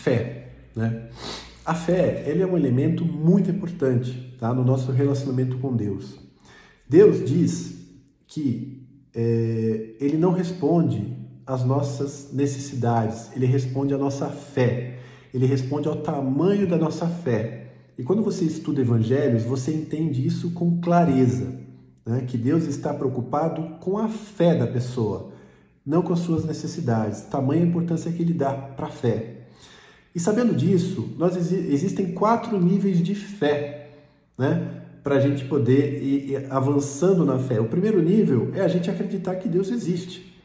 fé, né? A fé, ele é um elemento muito importante, tá, no nosso relacionamento com Deus. Deus diz que Ele não responde às nossas necessidades, Ele responde à nossa fé, Ele responde ao tamanho da nossa fé. E quando você estuda evangelhos, você entende isso com clareza, né? Que Deus está preocupado com a fé da pessoa, não com as suas necessidades, tamanha a importância que Ele dá para a fé. E sabendo disso, existem 4 níveis de fé, né, para a gente poder ir avançando na fé. O primeiro nível é a gente acreditar que Deus existe.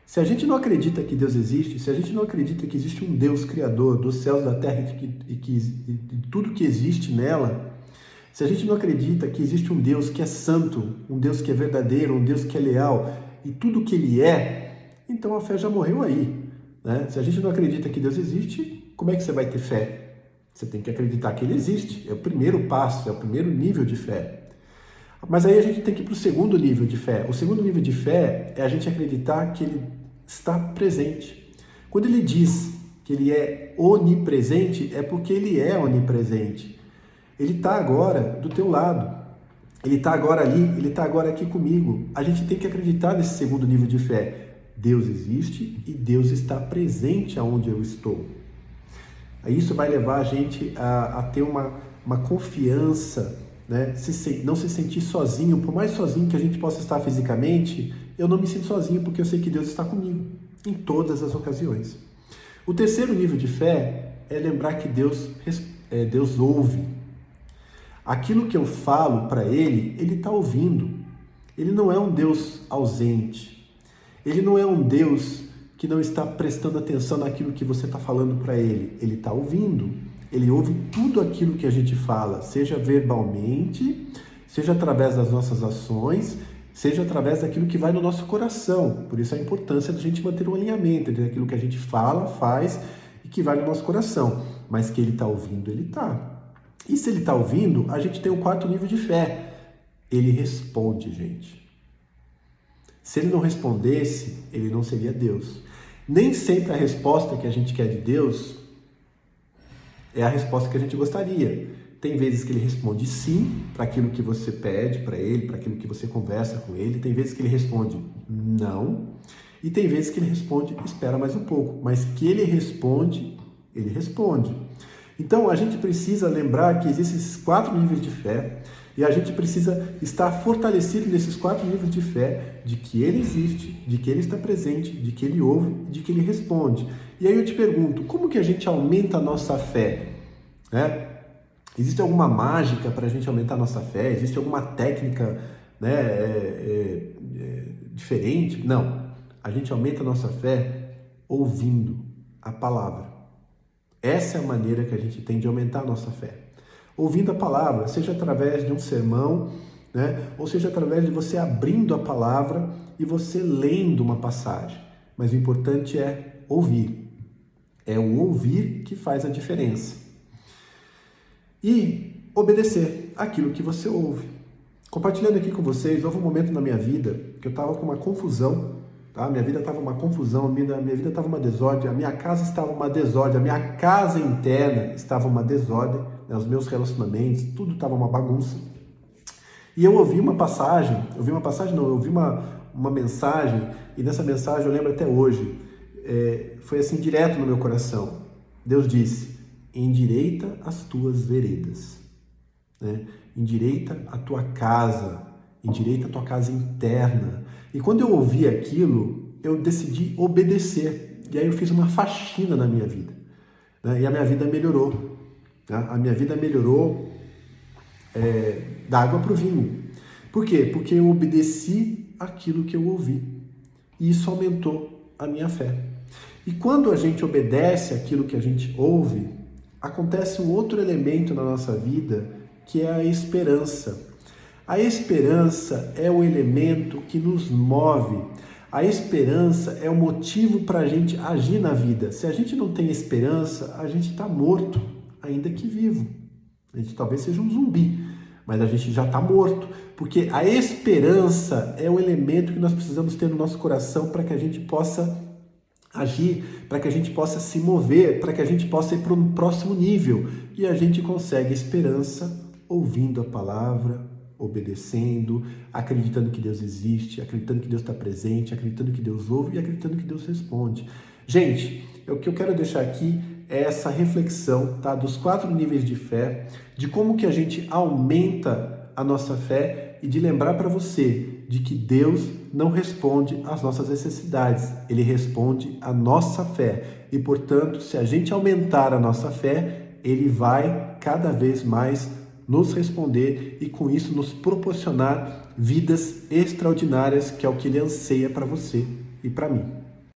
Se a gente não acredita que Deus existe, se a gente não acredita que existe um Deus criador dos céus, da terra e de tudo que existe nela, se a gente não acredita que existe um Deus que é santo, um Deus que é verdadeiro, um Deus que é leal e tudo que Ele é, então a fé já morreu aí, né? Se a gente não acredita que Deus existe, como é que você vai ter fé? Você tem que acreditar que Ele existe. É o primeiro passo, é o primeiro nível de fé. Mas aí a gente tem que ir para o segundo nível de fé. O segundo nível de fé é a gente acreditar que Ele está presente. Quando Ele diz que Ele é onipresente, é porque Ele é onipresente. Ele está agora do teu lado. Ele está agora ali, Ele está agora aqui comigo. A gente tem que acreditar nesse segundo nível de fé. Deus existe e Deus está presente aonde eu estou. Isso vai levar a gente a ter uma confiança, né? Não se sentir sozinho. Por mais sozinho que a gente possa estar fisicamente, eu não me sinto sozinho porque eu sei que Deus está comigo em todas as ocasiões. O terceiro nível de fé é lembrar que Deus ouve. Aquilo que eu falo para Ele está ouvindo. Ele não é um Deus ausente. Ele não é um Deus que não está prestando atenção naquilo que você está falando para Ele. Ele está ouvindo. Ele ouve tudo aquilo que a gente fala, seja verbalmente, seja através das nossas ações, seja através daquilo que vai no nosso coração. Por isso a importância da gente manter um alinhamento entre aquilo que a gente fala, faz e que vai no nosso coração. Mas que Ele está ouvindo, Ele está. E se Ele está ouvindo, a gente tem o 4º nível de fé. Ele responde, gente. Se Ele não respondesse, Ele não seria Deus. Nem sempre a resposta que a gente quer de Deus é a resposta que a gente gostaria. Tem vezes que Ele responde sim para aquilo que você pede para Ele, para aquilo que você conversa com Ele. Tem vezes que Ele responde não. E tem vezes que Ele responde espera mais um pouco. Mas que Ele responde, Ele responde. Então a gente precisa lembrar que existem esses 4 níveis de fé. E a gente precisa estar fortalecido nesses 4 níveis de fé, de que Ele existe, de que Ele está presente, de que Ele ouve, de que Ele responde. E aí eu te pergunto, como que a gente aumenta a nossa fé? Né? Existe alguma mágica para a gente aumentar a nossa fé? Existe alguma técnica, né, diferente? Não. A gente aumenta a nossa fé ouvindo a palavra. Essa é a maneira que a gente tem de aumentar a nossa fé. Ouvindo a palavra, seja através de um sermão, né? Ou seja através de você abrindo a palavra e você lendo uma passagem. Mas o importante é ouvir. É o ouvir que faz a diferença. E obedecer aquilo que você ouve. Compartilhando aqui com vocês, houve um momento na minha vida que eu estava com uma confusão, tá? Minha vida estava uma confusão, minha vida estava uma desordem, a minha casa estava uma desordem, a minha casa interna estava uma desordem, né? Os meus relacionamentos, tudo estava uma bagunça. E eu ouvi uma mensagem, e nessa mensagem eu lembro até hoje, foi assim direto no meu coração. Deus disse: endireita as tuas veredas, né? Endireita a tua casa, endireita a tua casa interna. E quando eu ouvi aquilo, eu decidi obedecer. E aí eu fiz uma faxina na minha vida, né? E a minha vida melhorou, né? A minha vida melhorou da água para o vinho. Por quê? Porque eu obedeci aquilo que eu ouvi. E isso aumentou a minha fé. E quando a gente obedece aquilo que a gente ouve, acontece um outro elemento na nossa vida, que é a esperança. A esperança é o elemento que nos move. A esperança é o motivo para a gente agir na vida. Se a gente não tem esperança, a gente está morto, ainda que vivo. A gente talvez seja um zumbi, mas a gente já está morto. Porque a esperança é o elemento que nós precisamos ter no nosso coração para que a gente possa agir, para que a gente possa se mover, para que a gente possa ir para um próximo nível. E a gente consegue esperança ouvindo a palavra, obedecendo, acreditando que Deus existe, acreditando que Deus está presente, acreditando que Deus ouve e acreditando que Deus responde. Gente, o que eu quero deixar aqui é essa reflexão, tá, dos 4 níveis de fé, de como que a gente aumenta a nossa fé e de lembrar para você de que Deus não responde às nossas necessidades, Ele responde à nossa fé. E, portanto, se a gente aumentar a nossa fé, Ele vai cada vez mais nos responder e, com isso, nos proporcionar vidas extraordinárias, que é o que Ele anseia para você e para mim.